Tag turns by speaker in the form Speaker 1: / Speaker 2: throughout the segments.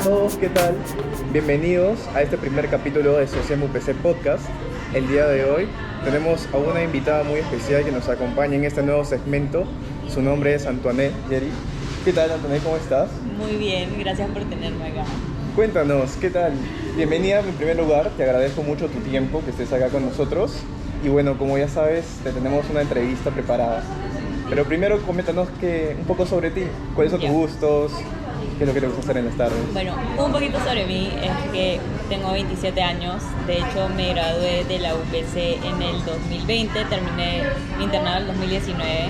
Speaker 1: todos, ¿qué tal? Bienvenidos a este primer capítulo de Sociem UPC Podcast. El día de hoy tenemos a una invitada muy especial que nos acompaña en este nuevo segmento. Su nombre es Antoinette Jerry. ¿Qué tal, Antoinette? ¿Cómo estás?
Speaker 2: Muy bien, gracias por tenerme acá.
Speaker 1: Cuéntanos, ¿qué tal? Bienvenida en primer lugar, te agradezco mucho tu tiempo que estés acá con nosotros. Y bueno, como ya sabes, te tenemos una entrevista preparada. Pero primero coméntanos un poco sobre ti. ¿Cuáles son tus gustos? ¿Qué es lo que te gusta hacer en las tardes?
Speaker 2: Bueno, un poquito sobre mí es que tengo 27 años. De hecho, me gradué de la UPC en el 2020, terminé mi internado en el 2019.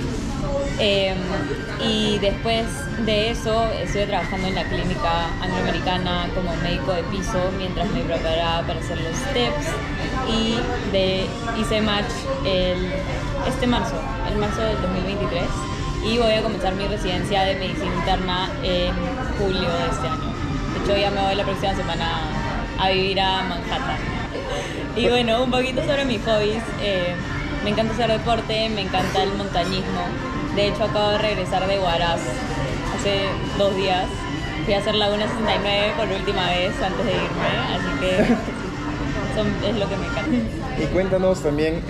Speaker 2: Y después de eso estuve trabajando en la clínica angloamericana como médico de piso mientras me preparaba para hacer los STEPS y hice match el marzo del 2023 y voy a comenzar mi residencia de medicina interna en julio de este año. De hecho ya me voy la próxima semana a vivir a Manhattan. Y bueno, un poquito sobre mis hobbies. Me encanta hacer deporte, me encanta el montañismo. De hecho, acabo de regresar de Huaraz hace 2 días. Fui a hacer Laguna 69 por última vez antes de irme, así que es lo que me encanta.
Speaker 1: Y cuéntanos también,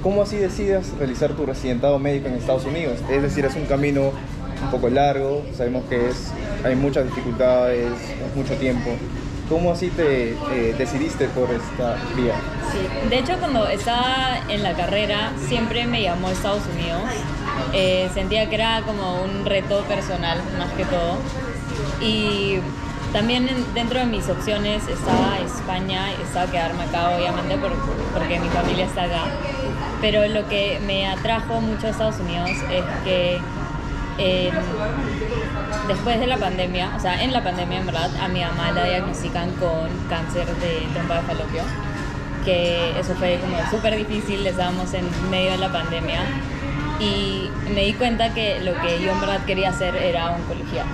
Speaker 1: ¿cómo así decides realizar tu residentado médico en Estados Unidos? Es decir, es un camino un poco largo, sabemos que hay muchas dificultades, mucho tiempo. ¿Cómo así te decidiste por esta vía?
Speaker 2: Sí, de hecho cuando estaba en la carrera siempre me llamó Estados Unidos. Sentía que era como un reto personal más que todo. Y también dentro de mis opciones estaba España, estaba quedarme acá obviamente porque mi familia está acá. Pero lo que me atrajo mucho a Estados Unidos es que después de la pandemia, o sea, en la pandemia en verdad, a mi mamá la diagnostican con cáncer de trompa de falopio, que eso fue como súper difícil, estábamos en medio de la pandemia y me di cuenta que lo que yo en verdad quería hacer era oncología,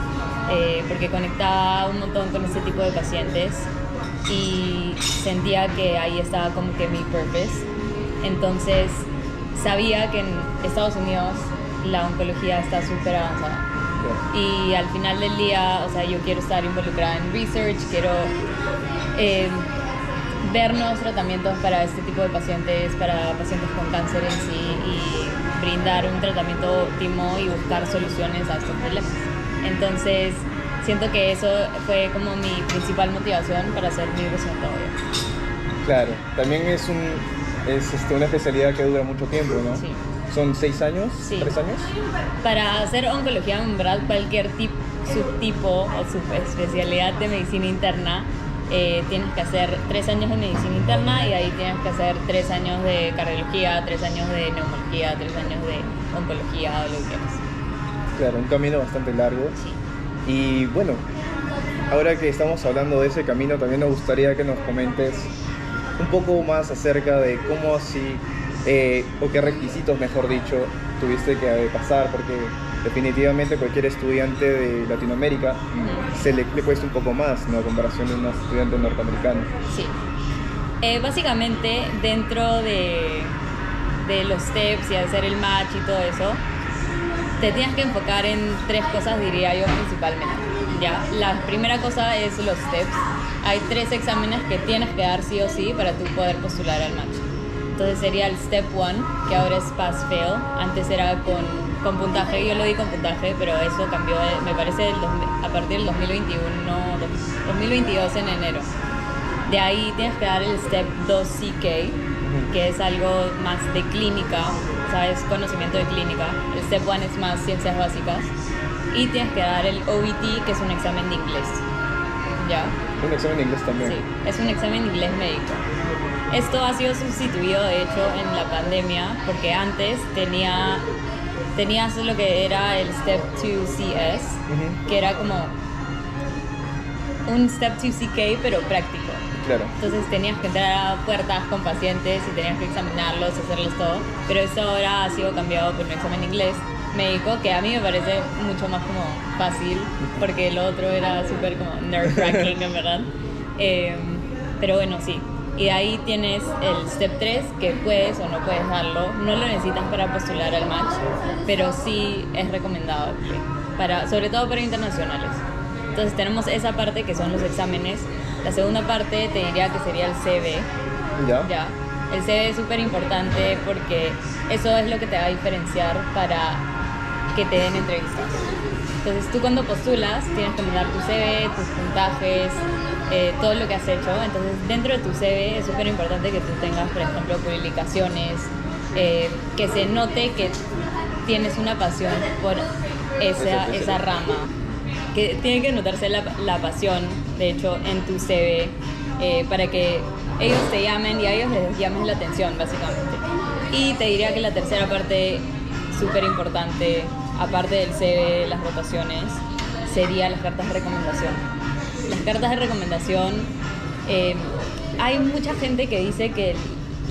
Speaker 2: porque conectaba un montón con ese tipo de pacientes y sentía que ahí estaba como que mi purpose. Entonces sabía que en Estados Unidos la oncología está súper avanzada. Y al final del día, o sea, yo quiero estar involucrada en research, quiero ver nuevos tratamientos para este tipo de pacientes, para pacientes con cáncer en sí, y brindar un tratamiento óptimo y buscar soluciones a estos problemas. Entonces, siento que eso fue como mi principal motivación para hacer mi residentado.
Speaker 1: Claro, también es una especialidad que dura mucho tiempo, ¿no?
Speaker 2: Sí.
Speaker 1: ¿Son 6 años?
Speaker 2: Sí.
Speaker 1: 3 años?
Speaker 2: Para hacer oncología, en verdad, cualquier subtipo o subespecialidad de medicina interna, tienes que hacer 3 años de medicina interna y ahí tienes que hacer 3 años de cardiología, 3 años de neumología, 3 años de oncología o lo que quieras.
Speaker 1: Claro, un camino bastante largo.
Speaker 2: Sí.
Speaker 1: Y bueno, ahora que estamos hablando de ese camino, también nos gustaría que nos comentes un poco más acerca de cómo así, o qué requisitos, mejor dicho, tuviste que pasar, porque definitivamente cualquier estudiante de Latinoamérica le cuesta un poco más, ¿no? A comparación de un estudiante norteamericano.
Speaker 2: Sí. Básicamente, dentro de los steps y hacer el match y todo eso, te tienes que enfocar en 3 cosas, diría yo, principalmente. ¿Ya? La primera cosa es los steps. Hay 3 exámenes que tienes que dar sí o sí para tú poder postular al match. Entonces sería el Step 1, que ahora es Pass-Fail. Antes era con puntaje, yo lo di con puntaje, pero eso cambió, me parece, a partir del 2022 en enero. De ahí tienes que dar el Step 2 CK, que es algo más de clínica, ¿sabes? Conocimiento de clínica. El Step 1 es más ciencias básicas. Y tienes que dar el OET, que es un examen de inglés. ¿Ya?
Speaker 1: ¿Un examen de inglés también?
Speaker 2: Sí, es un examen de inglés médico. Esto ha sido sustituido, de hecho, en la pandemia, porque antes tenías lo que era el Step 2 CS, que era como un Step 2 CK, pero práctico.
Speaker 1: Claro.
Speaker 2: Entonces tenías que entrar a puertas con pacientes y tenías que examinarlos, hacerles todo. Pero esto ahora ha sido cambiado por un examen de inglés médico, que a mí me parece mucho más como fácil, porque el otro era súper como nerve-wracking, en verdad. Pero bueno, sí. Y de ahí tienes el Step 3, que puedes o no puedes darlo. No lo necesitas para postular al match, pero sí es recomendable, sobre todo para internacionales. Entonces tenemos esa parte que son los exámenes. La segunda parte te diría que sería el CV.
Speaker 1: ¿Ya?
Speaker 2: El CV es súper importante porque eso es lo que te va a diferenciar para que te den entrevistas. Entonces tú cuando postulas tienes que mandar tu CV, tus puntajes, todo lo que has hecho. Entonces dentro de tu CV es súper importante que tú tengas, por ejemplo, publicaciones, que se note que tienes una pasión por esa rama. Que tiene que notarse la pasión, de hecho, en tu CV, para que ellos te llamen y a ellos les llames la atención, básicamente. Y te diría que la tercera parte, súper importante, aparte del CV, las rotaciones, sería las cartas de recomendación. Las cartas de recomendación, hay mucha gente que dice que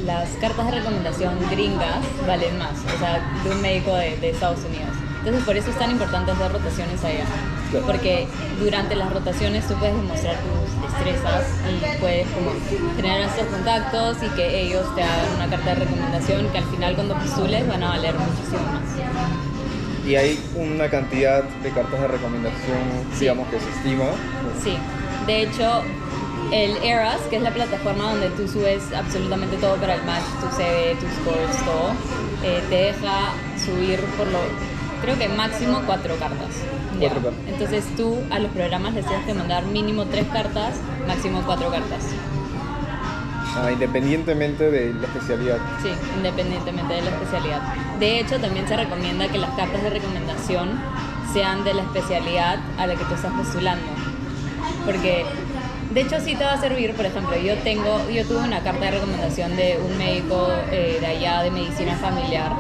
Speaker 2: las cartas de recomendación gringas valen más, o sea, de un médico de Estados Unidos. Entonces por eso es tan importante hacer rotaciones allá,
Speaker 1: Claro.
Speaker 2: porque durante las rotaciones tú puedes demostrar tus destrezas y puedes como tener estos contactos y que ellos te hagan una carta de recomendación que al final cuando postules van a valer muchísimo más.
Speaker 1: Y hay una cantidad de cartas de recomendación,
Speaker 2: Sí.
Speaker 1: digamos, que se estima.
Speaker 2: Sí, de hecho el Eras, que es la plataforma donde tú subes absolutamente todo para el match, tu CV, tus scores, todo, te deja subir creo que máximo 4 cartas. ¿Ya?
Speaker 1: 4 cartas.
Speaker 2: Entonces tú a los programas les tienes que mandar mínimo 3 cartas, máximo 4 cartas.
Speaker 1: Independientemente de la especialidad.
Speaker 2: Sí, independientemente de la especialidad. De hecho, también se recomienda que las cartas de recomendación sean de la especialidad a la que tú estás postulando. Porque, de hecho, sí te va a servir. Por ejemplo, yo tuve una carta de recomendación de un médico de allá de medicina familiar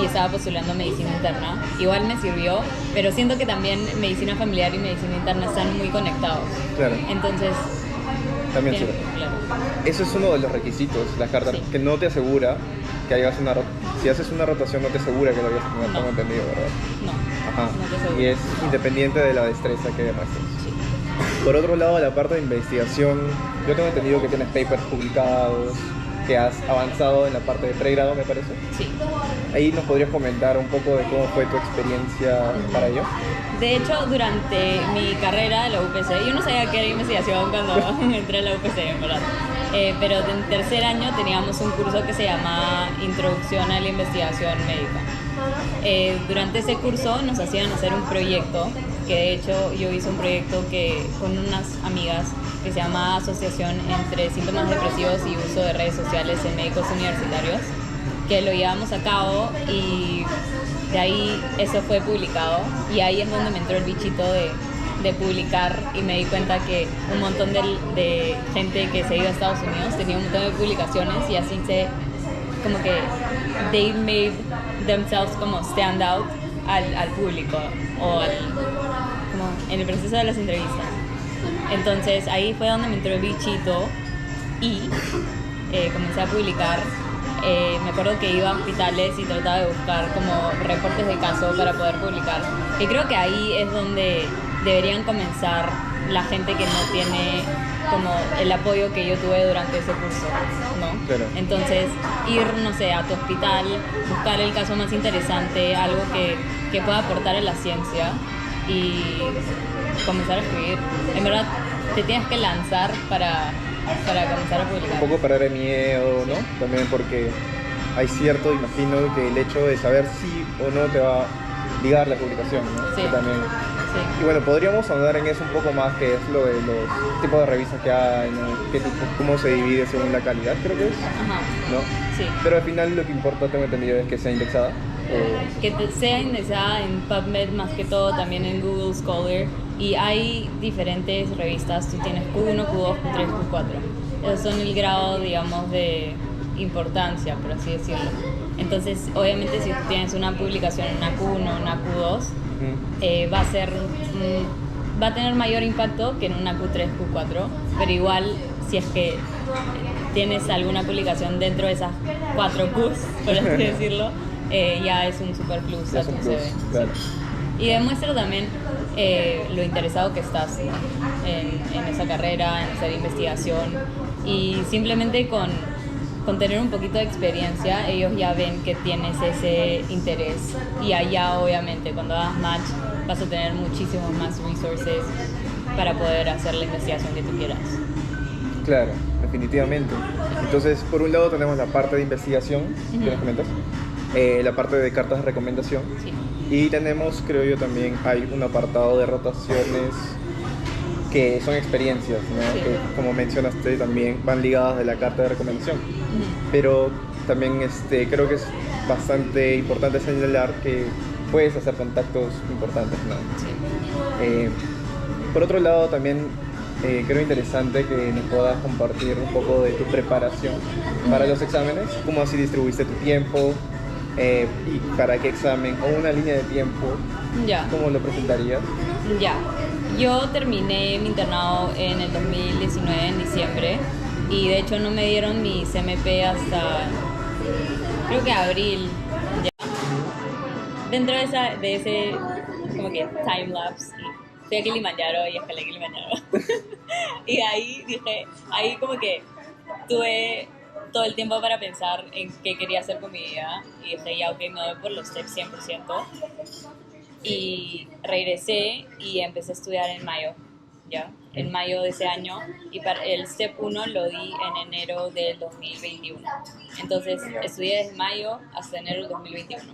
Speaker 2: y estaba postulando medicina interna. Igual me sirvió, pero siento que también medicina familiar y medicina interna están muy conectados.
Speaker 1: Claro.
Speaker 2: Entonces,
Speaker 1: También
Speaker 2: bien,
Speaker 1: sirve.
Speaker 2: claro.
Speaker 1: Eso es uno de los requisitos, las cartas,
Speaker 2: Sí.
Speaker 1: que no te asegura que hagas si haces una rotación no te asegura que lo hayas
Speaker 2: No.
Speaker 1: tengo entendido, ¿verdad?
Speaker 2: No,
Speaker 1: Ajá.
Speaker 2: no te aseguro.
Speaker 1: Y es independiente de la destreza que demuestres.
Speaker 2: Sí.
Speaker 1: Por otro lado, la parte de investigación, yo tengo entendido que tienes papers publicados, que has avanzado en la parte de pregrado, me parece.
Speaker 2: Sí.
Speaker 1: Ahí nos podrías comentar un poco de cómo fue tu experiencia para ello.
Speaker 2: De hecho, durante mi carrera de la UPC, yo no sabía qué era investigación cuando entré a la UPC, en verdad. Pero en tercer año teníamos un curso que se llamaba Introducción a la Investigación Médica. Durante ese curso nos hacían hacer un proyecto, que de hecho yo hice un proyecto con unas amigas que se llama Asociación entre Síntomas Depresivos y Uso de Redes Sociales en Médicos Universitarios, que lo llevamos a cabo y de ahí eso fue publicado y ahí es donde me entró el bichito de publicar y me di cuenta que un montón de gente que se iba a Estados Unidos tenía un montón de publicaciones y así como que they made themselves como stand out al público o como en el proceso de las entrevistas. Entonces ahí fue donde me entró el bichito y comencé a publicar. Me acuerdo que iba a hospitales y trataba de buscar como reportes de caso para poder publicar. Y creo que ahí es donde deberían comenzar la gente que no tiene como el apoyo que yo tuve durante ese curso, ¿no?
Speaker 1: Claro.
Speaker 2: Entonces, ir, no sé, a tu hospital, buscar el caso más interesante, algo que pueda aportar a la ciencia y comenzar a escribir. En verdad, te tienes que lanzar para comenzar a publicar.
Speaker 1: Un poco perder el miedo, ¿no? También porque hay cierto, imagino, que el hecho de saber si o no te va a ligar la publicación, ¿no?
Speaker 2: Sí.
Speaker 1: Que también.
Speaker 2: Sí.
Speaker 1: Y bueno, podríamos ahondar en eso un poco más, que es lo de los tipos de revistas que hay, ¿no? Cómo se divide según la calidad, creo que es,
Speaker 2: Ajá.
Speaker 1: ¿no?
Speaker 2: Sí.
Speaker 1: Pero al final lo que importa, tengo entendido, es que sea indexada.
Speaker 2: Que sea indexada en PubMed más que todo, también en Google Scholar. Y hay diferentes revistas, tú tienes Q1, Q2, Q3, Q4. Esos son el grado, digamos, de importancia, por así decirlo. Entonces, obviamente, si tú tienes una publicación en una Q1, una Q2, va a tener mayor impacto que en una Q3, Q4, pero igual, si es que tienes alguna publicación dentro de esas 4 Qs, por así decirlo, ya es un super plus
Speaker 1: Ya
Speaker 2: a
Speaker 1: es un
Speaker 2: tu
Speaker 1: plus,
Speaker 2: CV.
Speaker 1: claro.
Speaker 2: Y demuestra también lo interesado que estás, ¿no? en esa carrera, en hacer investigación. Y simplemente con tener un poquito de experiencia, ellos ya ven que tienes ese interés. Y allá, obviamente, cuando hagas match, vas a tener muchísimos más resources para poder hacer la investigación que tú quieras.
Speaker 1: Claro, definitivamente. Entonces, por un lado tenemos la parte de investigación, que nos comentas, la parte de cartas de recomendación,
Speaker 2: Sí.
Speaker 1: y tenemos, creo yo también, hay un apartado de rotaciones que son experiencias, ¿no?
Speaker 2: Sí.
Speaker 1: Que, como mencionaste, también van ligadas de la carta de recomendación. Pero también creo que es bastante importante señalar que puedes hacer contactos importantes, ¿no?
Speaker 2: Sí.
Speaker 1: Por otro lado, también creo interesante que nos puedas compartir un poco de tu preparación para los exámenes, cómo así distribuiste tu tiempo y para qué examen, o una línea de tiempo,
Speaker 2: Ya.
Speaker 1: cómo lo presentarías.
Speaker 2: Ya, yo terminé mi internado en el 2019, en diciembre, y de hecho no me dieron mi CMP hasta, creo que abril. Ya. Dentro de ese como que time lapse, y fui a Kilimanjaro y escalé Kilimanjaro. Y ahí dije, ahí como que tuve todo el tiempo para pensar en qué quería hacer con mi vida, y dije, ya, ok, me voy por los steps 100%. Y regresé y empecé a estudiar en mayo, ¿ya? En mayo de ese año, y para el Step 1 lo di en enero del 2021. Entonces estudié desde mayo hasta enero del 2021,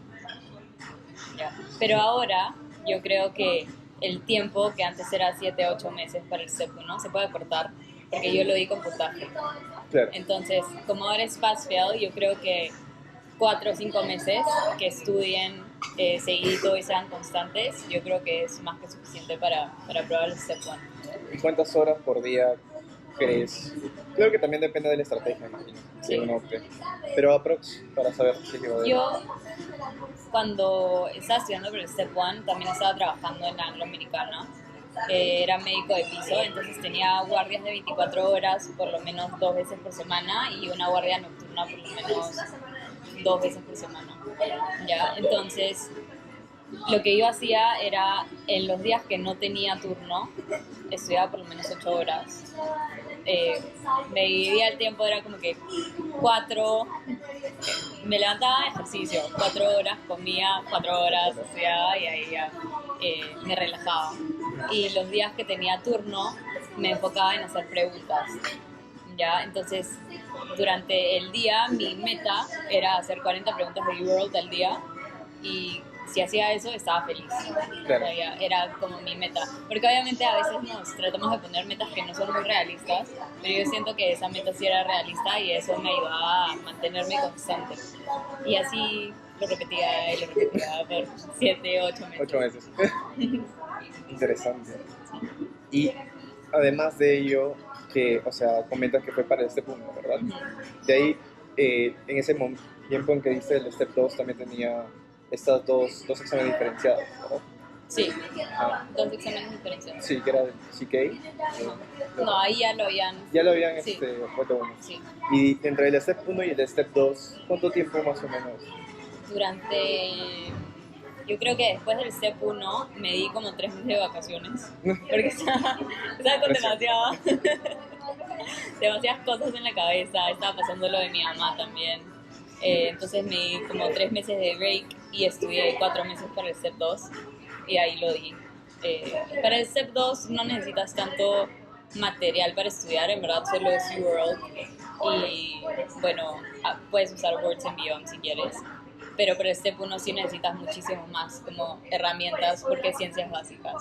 Speaker 2: ¿ya? Pero ahora yo creo que el tiempo, que antes era 7-8 meses para el Step 1, se puede cortar, porque yo lo di con puntaje.
Speaker 1: Claro.
Speaker 2: Entonces, como ahora es pass-fail, yo creo que 4 o 5 meses que estudien seguidito y sean constantes, yo creo que es más que suficiente para probar el Step 1.
Speaker 1: ¿Y cuántas horas por día crees? Creo que también depende de la estrategia, imagino,
Speaker 2: Sí.
Speaker 1: que uno opte. Pero aprox, para saber si lleva de...
Speaker 2: Yo, cuando estaba estudiando por el Step 1, también estaba trabajando en la Angloamericana. Era médico de piso, entonces tenía guardias de 24 horas por lo menos 2 veces por semana, y una guardia nocturna por lo menos 2 veces por semana. ¿Ya? Entonces, lo que yo hacía era, en los días que no tenía turno, estudiaba por lo menos 8 horas. Me dividía el tiempo, era como que 4, me levantaba ejercicio, 4 horas, comía 4 horas, estudiaba, y ahí ya me relajaba. Y los días que tenía turno me enfocaba en hacer preguntas, ¿ya? Entonces, durante el día mi meta era hacer 40 preguntas de UWorld al día, y si hacía eso estaba feliz.
Speaker 1: Claro.
Speaker 2: Era como mi meta, porque obviamente a veces nos tratamos de poner metas que no son muy realistas, pero yo siento que esa meta sí era realista, y eso me ayudaba a mantenerme constante. Y así lo repetía y lo repetía por 7-8 meses.
Speaker 1: 8 meses. Interesante. Y además de ello, que, o sea, comentas que fue para este punto, ¿verdad? De ahí, en ese tiempo en que diste el Step 2, también tenía estas dos exámenes diferenciados, ¿verdad?
Speaker 2: Sí,
Speaker 1: Ah,
Speaker 2: 2 exámenes diferenciados.
Speaker 1: sí, que era el CK.
Speaker 2: No, ahí ya lo habían...
Speaker 1: Ya lo habían
Speaker 2: Sí.
Speaker 1: vuelto uno.
Speaker 2: Sí.
Speaker 1: Y entre el Step 1 y el Step 2, ¿cuánto tiempo más o menos?
Speaker 2: Durante... Yo creo que después del Step 1 me di como 3 meses de vacaciones, porque estaba con demasiadas cosas en la cabeza, estaba pasando lo de mi mamá también. Entonces me di como 3 meses de break y estudié 4 meses para el Step 2, y ahí lo di. Para el Step 2 no necesitas tanto material para estudiar, en verdad solo es UWorld, y bueno, puedes usar Words and Beyond si quieres. Pero para el Step 1 sí necesitas muchísimo más, como herramientas, porque es ciencias básicas.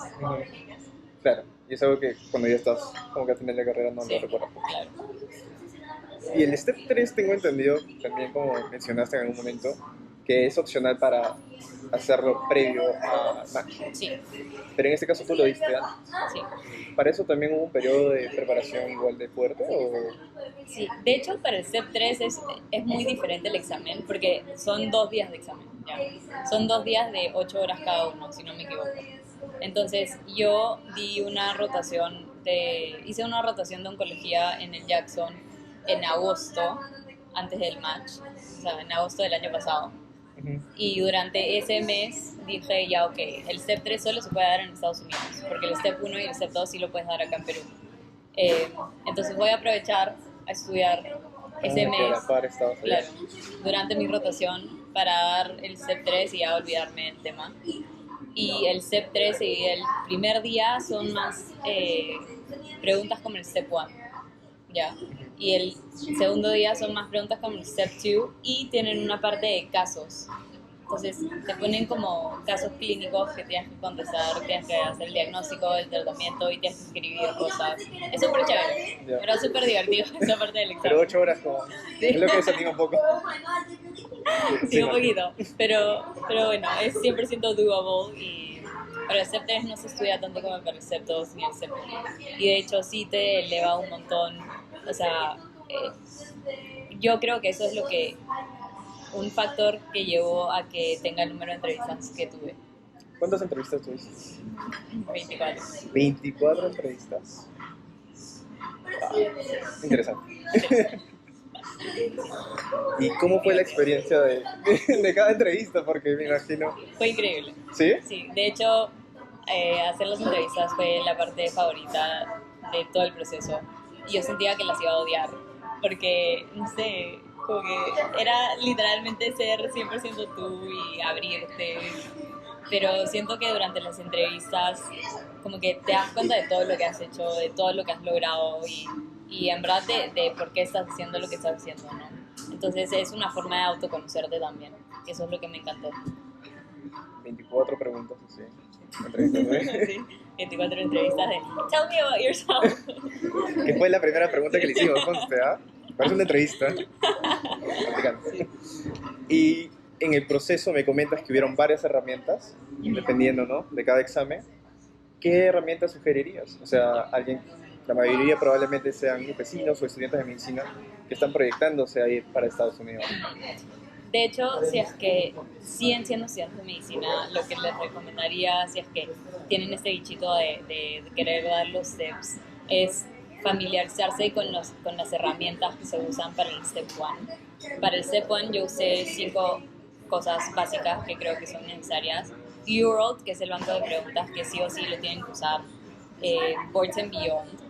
Speaker 1: Claro, y es algo que cuando ya estás como que a final de carrera no
Speaker 2: Sí,
Speaker 1: lo recuerdas.
Speaker 2: claro.
Speaker 1: Y el Step 3 tengo entendido, también como mencionaste en algún momento, que es opcional para hacerlo previo a match.
Speaker 2: Sí,
Speaker 1: Pero en este caso tú lo diste antes.
Speaker 2: sí.
Speaker 1: ¿Para eso también hubo un periodo de preparación igual de fuerte? ¿O?
Speaker 2: Sí, de hecho para el Step 3 es muy diferente el examen, porque son 2 días de examen, ¿ya? Son 2 días de 8 horas cada uno, si no me equivoco. Entonces yo hice una rotación de oncología en el Jackson en agosto, antes del match, o sea, en agosto del año pasado. Y durante ese mes dije, ya, ok, el Step 3 solo se puede dar en Estados Unidos, porque el Step 1 y el Step 2 sí lo puedes dar acá en Perú. Entonces voy a aprovechar a estudiar ese
Speaker 1: Que a
Speaker 2: mes,
Speaker 1: la par estabas allá.
Speaker 2: claro, durante mi rotación, para dar el Step 3 y ya olvidarme del tema. Y el Step 3 y el primer día son más preguntas como el Step 1, ¿ya? Y el segundo día son más preguntas como el Step 2 y tienen una parte de casos. Entonces te ponen como casos clínicos que tienes que contestar, tienes que hacer el diagnóstico, el tratamiento y tienes que escribir cosas. Es súper chévere, pero es súper divertido esa parte del examen.
Speaker 1: Pero 8 horas como...
Speaker 2: Sí.
Speaker 1: Es lo que desanima un poco.
Speaker 2: Sí, un poquito, pero bueno, es 100% doable y para el Step 3 no se estudia tanto como para el Step 2 ni el Step 1. Y de hecho sí te eleva un montón, o sea, yo creo que eso es lo que... un factor que llevó a que tenga el número de entrevistas que tuve.
Speaker 1: ¿Cuántas entrevistas tuviste?
Speaker 2: 24.
Speaker 1: 24 entrevistas. Wow. Interesante. ¿Y cómo fue la experiencia de cada entrevista? Porque me imagino...
Speaker 2: Fue increíble.
Speaker 1: ¿Sí?
Speaker 2: Sí, de hecho, hacer las entrevistas fue la parte favorita de todo el proceso. Y yo sentía que las iba a odiar, porque, no sé, como que era literalmente ser 100% tú y abrirte. Pero siento que durante las entrevistas como que te das cuenta de todo lo que has hecho, de todo lo que has logrado y en verdad de por qué estás haciendo lo que estás haciendo, ¿no? Entonces es una forma de autoconocerte también, y eso es lo que me encantó.
Speaker 1: 24 preguntas, sí. Entrevistas, ¿no?
Speaker 2: Sí, 24 entrevistas de Tell me about yourself.
Speaker 1: Que fue la primera pregunta que le hicimos, conste, ¿ah? Parece una entrevista. Sí. Y en el proceso me comentas que hubieron varias herramientas, dependiendo, ¿no?, de cada examen. ¿Qué herramientas sugerirías? O sea, la mayoría probablemente sean vecinos o estudiantes de medicina que están proyectándose a ir para Estados Unidos.
Speaker 2: De hecho, si es que siguen siendo estudiantes de medicina, lo que les recomendaría, si es que tienen este bichito de querer dar los steps, es familiarizarse con las herramientas que se usan para el Step 1. Para el Step 1 yo usé 5 cosas básicas que creo que son necesarias. UWorld, que es el banco de preguntas que sí o sí lo tienen que usar. Boards and Beyond,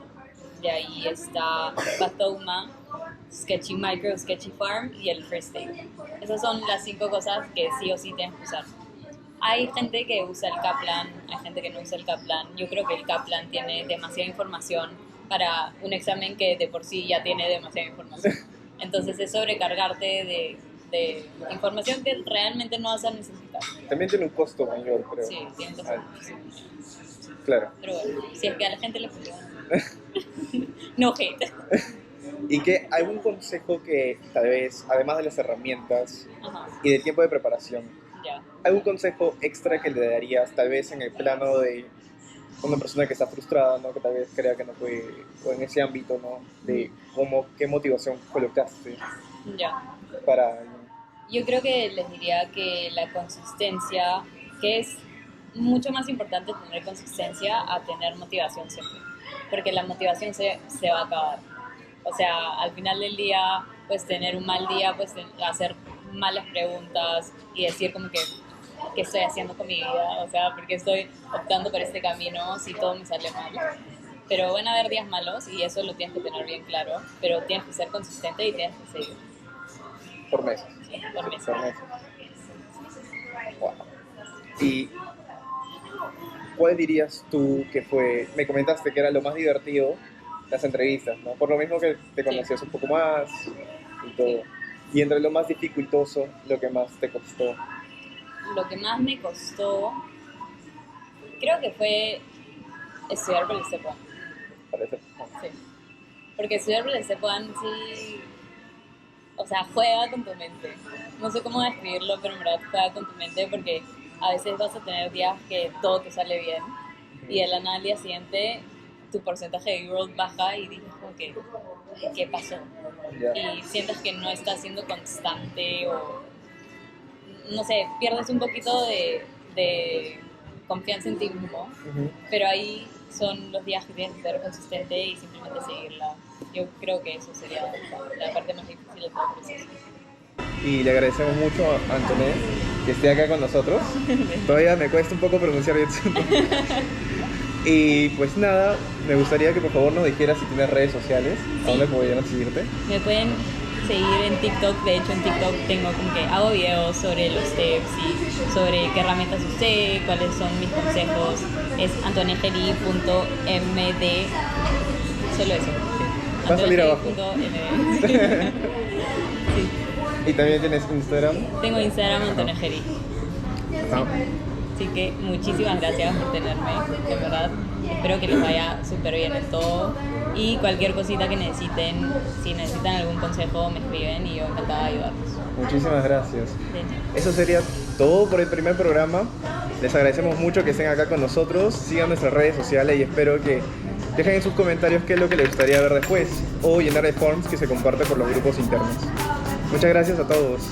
Speaker 2: de ahí está Pathoma, Sketchy Micro, Sketchy Farm y el First Aid. Esas son las 5 cosas que sí o sí tienes que usar. Hay gente que usa el Kaplan, hay gente que no usa el Kaplan. Yo creo que el Kaplan tiene demasiada información para un examen que de por sí ya tiene demasiada información. Entonces es sobrecargarte de información que realmente no vas a necesitar.
Speaker 1: También tiene un costo mayor, creo.
Speaker 2: Sí, tiene un costo. Sí.
Speaker 1: Claro.
Speaker 2: Pero bueno, si es que a la gente le funciona. No hate.
Speaker 1: ¿Y que algún consejo que tal vez, además de las herramientas
Speaker 2: Ajá.
Speaker 1: y del tiempo de preparación,
Speaker 2: Ya.
Speaker 1: algún consejo extra que le darías tal vez en el plano de una persona que está frustrada, ¿no?, que tal vez crea que no puede, o en ese ámbito, ¿no?, de qué motivación colocaste
Speaker 2: Ya.
Speaker 1: para...
Speaker 2: Yo creo que les diría que la consistencia, que es mucho más importante tener consistencia a tener motivación siempre, porque la motivación se va a acabar. O sea, al final del día, pues tener un mal día, pues hacer malas preguntas y decir como que ¿qué estoy haciendo con mi vida? O sea, ¿por qué estoy optando por este camino si todo me sale mal? Pero van a haber días malos y eso lo tienes que tener bien claro, pero tienes que ser consistente y tienes que seguir.
Speaker 1: Por meses.
Speaker 2: Sí, por meses.
Speaker 1: Por meses. Wow. ¿Y cuál dirías tú que fue, me comentaste que era lo más divertido, las entrevistas, ¿no? Por lo mismo que te conocías un poco más y todo.
Speaker 2: Sí.
Speaker 1: Y entre lo más dificultoso, lo que más te costó.
Speaker 2: Lo que más me costó, creo que fue estudiar por el Step 1.
Speaker 1: Parece.
Speaker 2: Sí. Porque estudiar por el Step 1 sí, o sea, juega con tu mente. No sé cómo describirlo, pero en verdad juega con tu mente porque a veces vas a tener días que todo te sale bien y de la nada al día siguiente tu porcentaje de UWorld baja y dices como que, ¿qué pasó?
Speaker 1: Yeah.
Speaker 2: Y sientes que no estás siendo constante o, no sé, pierdes un poquito de confianza en ti mismo, pero ahí son los días que tienes que ser consistente y simplemente seguirla. Yo creo que eso sería la parte más difícil de todo el proceso.
Speaker 1: Y le agradecemos mucho a Antoinette que esté acá con nosotros. Todavía me cuesta un poco pronunciar bien su nombre. Y pues nada, me gustaría que por favor nos dijeras si tienes redes sociales, a dónde podrían seguirte.
Speaker 2: Me pueden seguir en TikTok. De hecho, en TikTok tengo como que hago videos sobre los tips y sobre qué herramientas usé, cuáles son mis consejos. Es antonegeri.md. Solo eso.
Speaker 1: Va a salir abajo.
Speaker 2: Antonegeri.md. Sí.
Speaker 1: ¿Y también tienes Instagram?
Speaker 2: Tengo Instagram Antonegeri.
Speaker 1: Ajá.
Speaker 2: Así que muchísimas gracias por tenerme, de verdad. Espero que les vaya súper bien en todo. Y cualquier cosita que necesiten, si necesitan algún consejo, me escriben y yo encantada de ayudarlos.
Speaker 1: Muchísimas gracias.
Speaker 2: De hecho.
Speaker 1: Eso sería todo por el primer programa. Les agradecemos mucho que estén acá con nosotros. Sigan nuestras redes sociales y espero que dejen en sus comentarios qué es lo que les gustaría ver después o llenar de forms que se comparte por los grupos internos. Muchas gracias a todos.